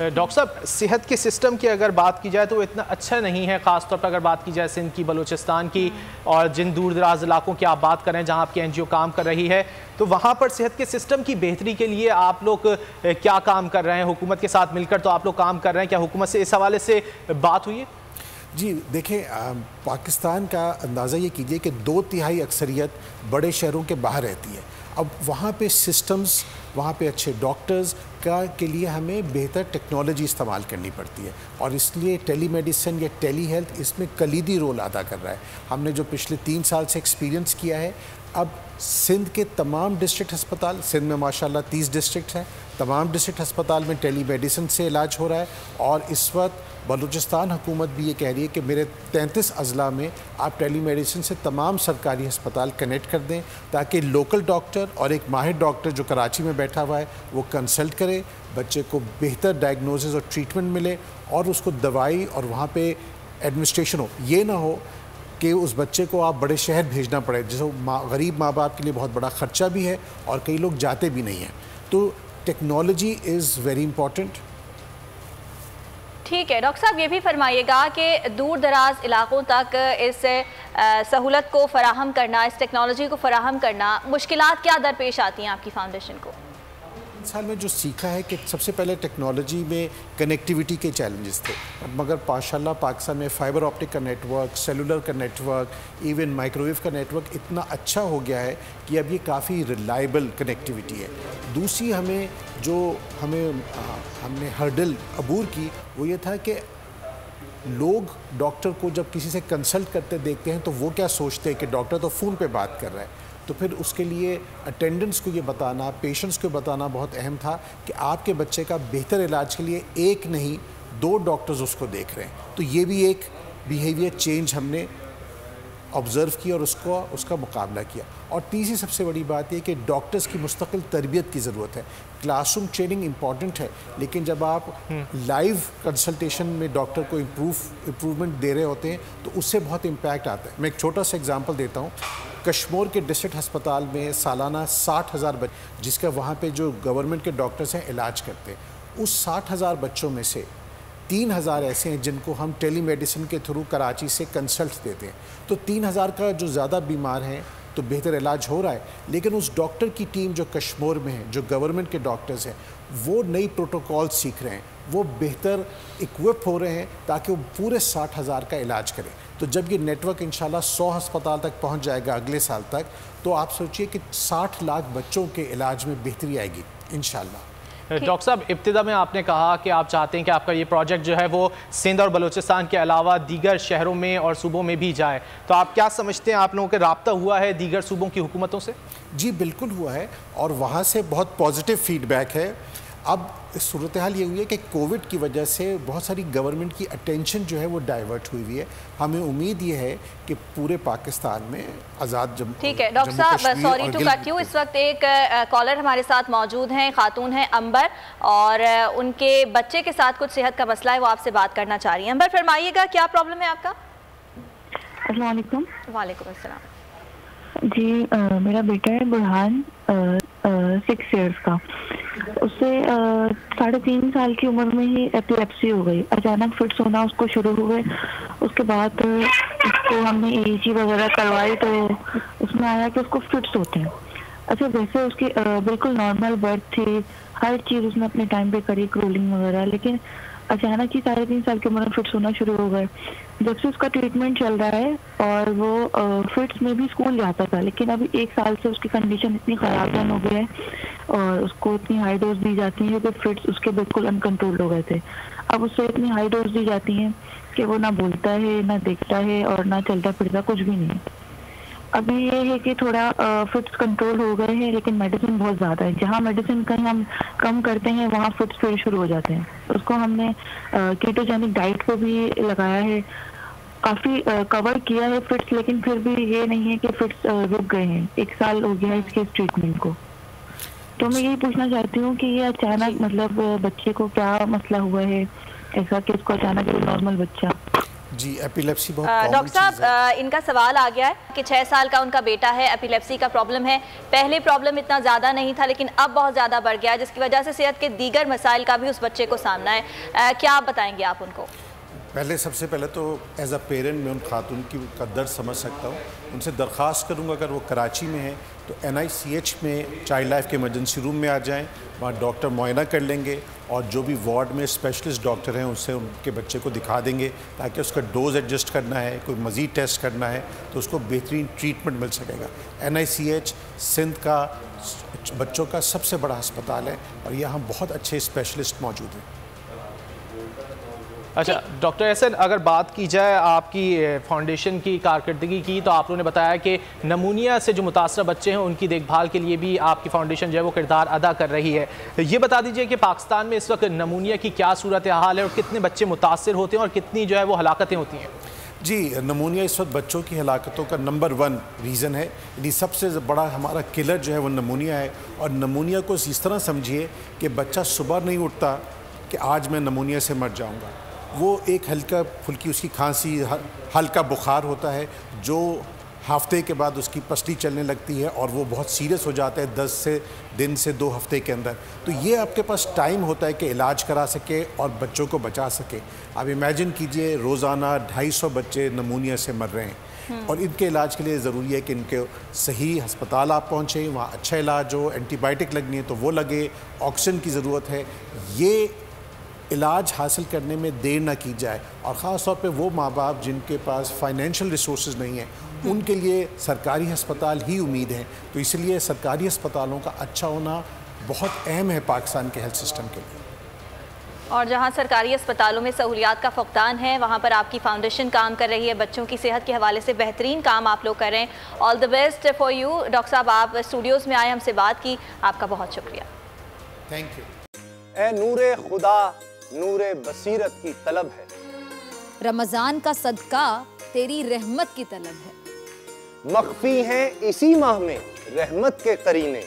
Doctor صاحب صحت کے سسٹم کی اگر بات کی جائے تو وہ اتنا اچھا نہیں ہے، خاص طور پر اگر بات کی جائے سندھ کی، بلوچستان کی اور جن دور دراز علاقوں کی آپ بات کر رہے ہیں جہاں آپ کی NGO کام کر رہی ہے، تو وہاں پر صحت کے سسٹم کی بہتری کے لیے آپ لوگ کیا کام کر رہے ہیں؟ حکومت کے ساتھ مل کر تو آپ لوگ کام کر رہے ہیں، کیا حکومت سے اس حوالے سے بات ہوئی ہے؟ جی دیکھیں، پاکستان کا اندازہ یہ کیجئے کہ 2/3 اکثریت بڑے شہروں کے باہر رہتی ہے. اب وہاں پہ سسٹمز، وہاں پہ اچھے ڈاکٹرز کے لیے ہمیں بہتر ٹیکنالوجی استعمال کرنی پڑتی ہے، اور اس لیے ٹیلی میڈیسن یا ٹیلی ہیلتھ اس میں کلیدی رول ادا کر رہا ہے. ہم نے جو پچھلے 3 سال سے ایکسپیرینس کیا ہے، اب سندھ کے تمام ڈسٹرکٹ ہسپتال، سندھ میں ماشاءاللہ 30 ڈسٹرکٹ ہیں، تمام ڈسٹرکٹ ہسپتال میں ٹیلی میڈیسن سے علاج ہو رہا ہے. اور اس وقت بلوچستان حکومت بھی یہ کہہ رہی ہے کہ میرے 33 اضلاع میں آپ ٹیلی میڈیسن سے تمام سرکاری ہسپتال کنیکٹ کر دیں، تاکہ لوکل ڈاکٹر اور ایک ماہر ڈاکٹر جو کراچی میں بیٹھا ہوا ہے وہ کنسلٹ کرے، بچے کو بہتر ڈائگنوسس اور ٹریٹمنٹ ملے، اور اس کو دوائی اور وہاں پہ ایڈمنسٹریشن ہو. یہ نہ ہو کہ اس بچے کو آپ بڑے شہر بھیجنا پڑے، جیسے غریب ماں باپ کے لیے بہت بڑا خرچہ بھی ہے اور کئی لوگ جاتے بھی نہیں ہیں. تو ٹیکنالوجی از ویری امپورٹنٹ. ٹھیک ہے ڈاکٹر صاحب، یہ بھی فرمائیے گا کہ دور دراز علاقوں تک اس سہولت کو فراہم کرنا، اس ٹیکنالوجی کو فراہم کرنا، مشکلات کیا درپیش آتی ہیں آپ کی فاؤنڈیشن کو؟ اس سال میں جو سیکھا ہے کہ سب سے پہلے ٹیکنالوجی میں کنیکٹیوٹی کے چیلنجز تھے، مگر ماشاءاللہ پاکستان میں فائبر آپٹک کا نیٹ ورک، سیلولر کا نیٹ ورک، ایون مائکروویو کا نیٹ ورک اتنا اچھا ہو گیا ہے کہ اب یہ کافی ریلائبل کنیکٹیوٹی ہے. دوسری ہم نے ہرڈل عبور کی وہ یہ تھا کہ لوگ ڈاکٹر کو جب کسی سے کنسلٹ کرتے دیکھتے ہیں تو وہ کیا سوچتے ہیں کہ ڈاکٹر تو فون پہ بات کر رہا ہے. تو پھر اس کے لیے اٹینڈنٹس کو یہ بتانا، پیشنٹس کو بتانا بہت اہم تھا کہ آپ کے بچے کا بہتر علاج کے لیے 1 نہیں 2 ڈاکٹرز اس کو دیکھ رہے ہیں. تو یہ بھی ایک بیہیویئر چینج ہم نے آبزرو کیا اور اس کا مقابلہ کیا. اور تیسری سب سے بڑی بات یہ کہ ڈاکٹرز کی مستقل تربیت کی ضرورت ہے. کلاس روم ٹریننگ امپورٹنٹ ہے، لیکن جب آپ لائیو کنسلٹیشن میں ڈاکٹر کو امپروومنٹ دے رہے ہوتے ہیں تو اس سے بہت امپیکٹ آتا ہے. میں ایک چھوٹا سا ایگزامپل دیتا ہوں. کشمور کے ڈسٹرکٹ ہسپتال میں سالانہ 60,000 بچے، جس کا وہاں پہ جو گورنمنٹ کے ڈاکٹرز ہیں علاج کرتے ہیں، اس 60,000 بچوں میں سے 3,000 ایسے ہیں جن کو ہم ٹیلی میڈیسن کے تھرو کراچی سے کنسلٹ دیتے ہیں. تو 3,000 کا جو زیادہ بیمار ہیں تو بہتر علاج ہو رہا ہے، لیکن اس ڈاکٹر کی ٹیم جو کشمور میں ہے، جو گورنمنٹ کے ڈاکٹرز ہیں، وہ نئی پروٹوکول سیکھ رہے ہیں، وہ بہتر اکوپ ہو رہے ہیں تاکہ وہ پورے 60,000 کا علاج کریں. تو جب یہ نیٹ ورک انشاءاللہ 100 ہسپتال تک پہنچ جائے گا اگلے سال تک، تو آپ سوچئے کہ 60 لاکھ بچوں کے علاج میں بہتری آئے گی انشاءاللہ. ڈاکٹر صاحب، ابتدا میں آپ نے کہا کہ آپ چاہتے ہیں کہ آپ کا یہ پروجیکٹ جو ہے وہ سندھ اور بلوچستان کے علاوہ دیگر شہروں میں اور صوبوں میں بھی جائے، تو آپ کیا سمجھتے ہیں آپ لوگوں کے رابطہ ہوا ہے دیگر صوبوں کی حکومتوں سے؟ جی بالکل ہوا ہے، اور وہاں سے بہت پازیٹیو فیڈ بیک ہے. اب صورتحال یہ ہوئی ہے کہ کووڈ کی وجہ سے بہت ساری گورنمنٹ کی اٹینشن جو ہے وہ ڈائیورٹ ہوئی ہے. ہمیں امید یہ ہے کہ پورے پاکستان میں آزاد ٹھیک ہے ڈاکٹر صاحب، سوری ٹو کٹ یو، اس وقت ایک کالر ہمارے ساتھ موجود ہیں، خاتون ہیں امبر، اور ان کے بچے کے ساتھ کچھ صحت کا مسئلہ ہے، وہ آپ سے بات کرنا چاہ رہی ہیں. امبر فرمائیے گا کیا پرابلم ہے آپ کا؟ السلام علیکم. وعلیکم السلام. جی میرا بیٹا ہے برہان، 6 ایئرس کا. اس سے 3.5 سال کی عمر میں ہی ایپیلیپسی ہو گئی. اچانک فٹس ہونا اس کو شروع ہوئے. اس کے بعد اس کو ہم نے EEG وغیرہ کروائی تو اس میں آیا کہ اس کو فٹس ہوتے ہیں. اچھا ویسے اس کی بالکل نارمل برتھ تھی، ہر چیز اس نے اپنے ٹائم پہ کری، کرولنگ وغیرہ، لیکن اچانک ہی 3.5 سال کی عمر میں فٹس ہونا شروع ہو گئے. جب سے اس کا ٹریٹمنٹ چل رہا ہے اور وہ فٹس میں بھی اسکول جاتا تھا، لیکن ابھی 1 سال سے اس کی کنڈیشن اتنی خراب ہو گئی ہے اور اس کو اتنی ہائی ڈوز دی جاتی ہیں کہ فٹس اس کے بالکل انکنٹرول ہو گئے تھے. اب اس سے اتنی ہائی ڈوز دی جاتی ہیں کہ وہ نہ بولتا ہے، نہ دیکھتا ہے، اور نہ چلتا پھرتا کچھ بھی نہیں. ابھی یہ ہے کہ تھوڑا فٹس کنٹرول ہو گئے ہیں، لیکن میڈیسن بہت زیادہ ہے. جہاں میڈیسن کہیں ہم کم کرتے ہیں وہاں فٹس پھر شروع ہو جاتے ہیں. اس کو ہم نے کیٹوجینک ڈائٹ پہ بھی لگایا ہے، کافی کور کیا ہے فٹس، لیکن پھر بھی یہ نہیں ہے کہ فٹس رک گئے ہیں. 1 سال ہو گیا ہے اس کے ٹریٹمنٹ کو. تو میں یہی پوچھنا چاہتی ہوں کہ یہ اچانک مطلب بچے کو کیا مسئلہ ہوا ہے ایسا کہ اس کو اچانک نارمل بچہ؟ جی ایپیلیپسی بہت ڈاکٹر صاحب ان کا سوال آ گیا ہے کہ 6 سال کا ان کا بیٹا ہے, ایپیلیپسی کا پرابلم ہے. پہلے پرابلم اتنا زیادہ نہیں تھا لیکن اب بہت زیادہ بڑھ گیا ہے, جس کی وجہ سے صحت کے دیگر مسائل کا بھی اس بچے کو سامنا ہے. کیا آپ بتائیں گے آپ ان کو؟ سب سے پہلے تو ایز اے پیرنٹ میں ان خاتون کا درد سمجھ سکتا ہوں. ان سے درخواست کروں گا اگر وہ کراچی میں ہیں تو NICH میں چائلڈ لائف کے ایمرجنسی روم میں آ جائیں, وہاں ڈاکٹر معائنہ کر لیں گے اور جو بھی وارڈ میں اسپیشلسٹ ڈاکٹر ہیں ان سے ان کے بچے کو دکھا دیں گے تاکہ اس کا ڈوز ایڈجسٹ کرنا ہے, کوئی مزید ٹیسٹ کرنا ہے تو اس کو بہترین ٹریٹمنٹ مل سکے گا. NICH سندھ کا بچوں کا سب سے بڑا ہسپتال ہے اور یہاں بہت اچھے اسپیشلسٹ موجود ہیں. اچھا ڈاکٹر احسن, اگر بات کی جائے آپ کی فاؤنڈیشن کی کارکردگی کی تو آپ لوگوں نے بتایا کہ نمونیا سے جو متاثرہ بچے ہیں ان کی دیکھ بھال کے لیے بھی آپ کی فاؤنڈیشن جو ہے وہ کردار ادا کر رہی ہے. یہ بتا دیجئے کہ پاکستان میں اس وقت نمونیا کی کیا صورتحال ہے اور کتنے بچے متاثر ہوتے ہیں اور کتنی جو ہے وہ ہلاکتیں ہوتی ہیں؟ جی نمونیا اس وقت بچوں کی ہلاکتوں کا نمبر 1 ریزن ہے. یعنی سب سے بڑا ہمارا کلر جو ہے وہ نمونیا ہے. اور نمونیا کو اس طرح سمجھیے کہ بچہ صبح نہیں اٹھتا کہ آج میں نمونیا سے مر جاؤں گا. وہ ایک ہلکا پھلکی اس کی کھانسی, ہلکا بخار ہوتا ہے جو ہفتے کے بعد اس کی پسلی چلنے لگتی ہے اور وہ بہت سیریس ہو جاتا ہے 10 دن سے 2 ہفتے کے اندر. تو یہ آپ کے پاس ٹائم ہوتا ہے کہ علاج کرا سکے اور بچوں کو بچا سکے. آپ امیجن کیجئے روزانہ 250 بچے نمونیا سے مر رہے ہیں اور ان کے علاج کے لیے ضروری ہے کہ ان کے صحیح ہسپتال آپ پہنچیں, وہاں اچھا علاج ہو, اینٹی بائیوٹک لگنی ہے تو وہ لگے, آکسیجن کی ضرورت ہے. یہ علاج حاصل کرنے میں دیر نہ کی جائے اور خاص طور پہ وہ ماں باپ جن کے پاس فائنینشیل ریسورسز نہیں ہیں ان کے لیے سرکاری ہسپتال ہی امید ہیں. تو اس لیے سرکاری ہسپتالوں کا اچھا ہونا بہت اہم ہے پاکستان کے ہیلتھ سسٹم کے لیے. اور جہاں سرکاری اسپتالوں میں سہولیات کا فقدان ہے وہاں پر آپ کی فاؤنڈیشن کام کر رہی ہے, بچوں کی صحت کے حوالے سے بہترین کام آپ لوگ کر رہے ہیں. All the best for you. Doctor صاحب آپ اسٹوڈیوز میں آئے, ہم سے بات کی, آپ کا بہت شکریہ. Thank you. اے نور خدا نور بصیرت کی طلب ہے, رمضان کا صدقہ تیری رحمت کی طلب ہے. مخفی ہیں اسی ماہ میں رحمت کے قرینے,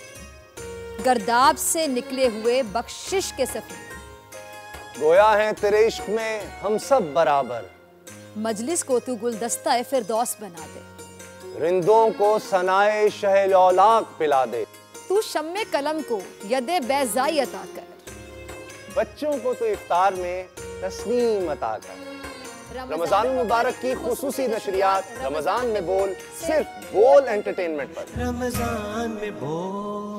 گرداب سے نکلے ہوئے بخشش کے سفیر. گویا ہیں تیرے عشق میں ہم سب برابر, مجلس کو تو گلدستہ فردوس بنا دے. رندوں کو ثنائے شہ لولاک پلا دے, تو شمع قلم کو ید بیضائی عطا کر. بچوں کو تو افطار میں تسنیم عطا کر. رمضان مبارک کی خصوصی نشریات رمضان میں بول, صرف بول انٹرٹینمنٹ پر. رمضان میں بول.